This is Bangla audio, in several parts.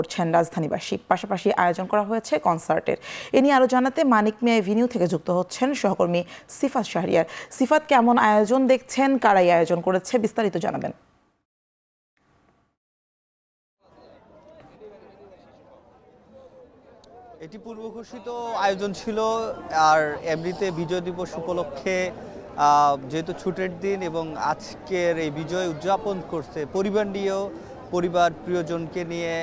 করছেন রাজধানীবাসী। পাশাপাশি আয়োজন করা হয়েছে কনসার্টের। এ নিয়ে আরো জানাতে মানিক মিয়া এভিনিউ থেকে যুক্ত হচ্ছেন সহকর্মী সিফাত শাহরিয়ার। সিফাত, কেমন আয়োজন দেখছেন, কারাই আয়োজন করেছে, বিস্তারিত জানাবেন। এটি পূর্ব ঘোষিত আয়োজন ছিল। আর এমনিতে বিজয় দিবস উপলক্ষে যেহেতু ছুটির দিন এবং আজকের এই বিজয় উদযাপন করতে পরিবার নিয়েও পরিবার প্রিয়জনকে নিয়ে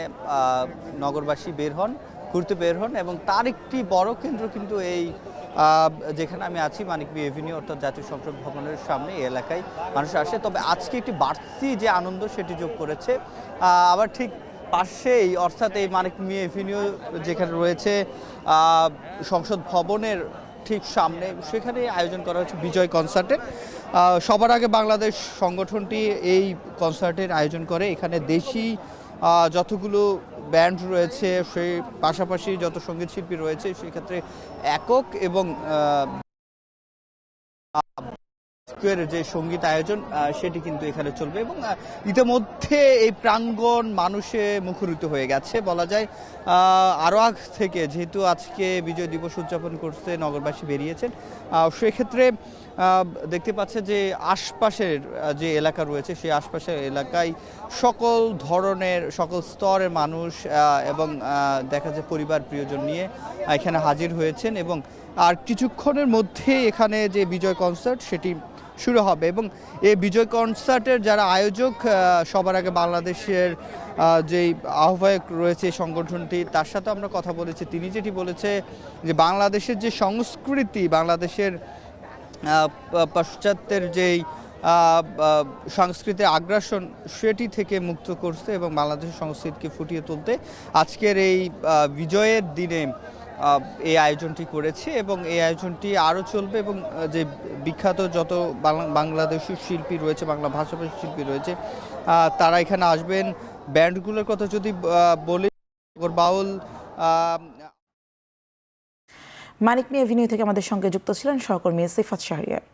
নগরবাসী ঘুরতে বের হন এবং তার একটি বড় কেন্দ্র কিন্তু এই যেখানে আমি আছি মানিক মিয়া এভিনিউ অর্থাৎ জাতীয় সংসদ ভবনের সামনে এই এলাকায় মানুষ আসে। তবে আজকে একটি বাড়তি যে আনন্দ সেটি যোগ করেছে আবার ঠিক পাশেই অর্থাৎ এই মানিক মিয়া এভিনিউ যেখানে রয়েছে সংসদ ভবনের ঠিক সামনে, সেখানে আয়োজন করা হচ্ছে বিজয় কনসার্টের। সবার আগে বাংলাদেশ সংগঠনটি এই কনসার্টের আয়োজন করে। এখানে দেশি যতগুলো ব্যান্ড রয়েছে, সেই পাশাপাশি যত সঙ্গীত শিল্পী রয়েছে সেক্ষেত্রে একক এবং যে সঙ্গীত আয়োজন সেটি কিন্তু এখানে চলবে এবং ইতিমধ্যে এই প্রাঙ্গণ মানুষে মুখরিত হয়ে গেছে বলা যায়। আরও আগ থেকে যেহেতু আজকে বিজয় দিবস উদযাপন করতে নগরবাসী বেরিয়েছেন, সেক্ষেত্রে দেখতে পাচ্ছে যে আশপাশের যে এলাকা রয়েছে সেই আশপাশের এলাকায় সকল ধরনের সকল স্তরের মানুষ এবং দেখা যায় পরিবার প্রিয়জন নিয়ে এখানে হাজির হয়েছেন এবং আর কিছুক্ষণের মধ্যে এখানে যে বিজয় কনসার্ট সেটি শুরু হবে। এবং এই বিজয় কনসার্টের যারা আয়োজক সবার আগে বাংলাদেশের যেই আহ্বায়ক রয়েছে সংগঠনটি, তার সাথে আমরা কথা বলেছি। তিনি যেটি বলেছে যে বাংলাদেশের যে সংস্কৃতি, বাংলাদেশের পাশ্চাত্যের যেই সংস্কৃতির আগ্রাসন সেটি থেকে মুক্ত করতে এবং বাংলাদেশের সংস্কৃতিকে ফুটিয়ে তুলতে আজকের এই বিজয়ের দিনে এই আয়োজনটি করেছে এবং এই আয়োজনটি আরও চলবে এবং যে বিখ্যাত যত বাংলাদেশি শিল্পী রয়েছে, বাংলা ভাষাভাষী শিল্পী রয়েছে, তারা এখানে আসবেন। ব্যান্ডগুলোর কথা যদি বলি, বাউল। মানিক মিয়া এভিনিউ থেকে আমাদের সঙ্গে যুক্ত ছিলেন সহকর্মী সিফাত শাহরিয়ার।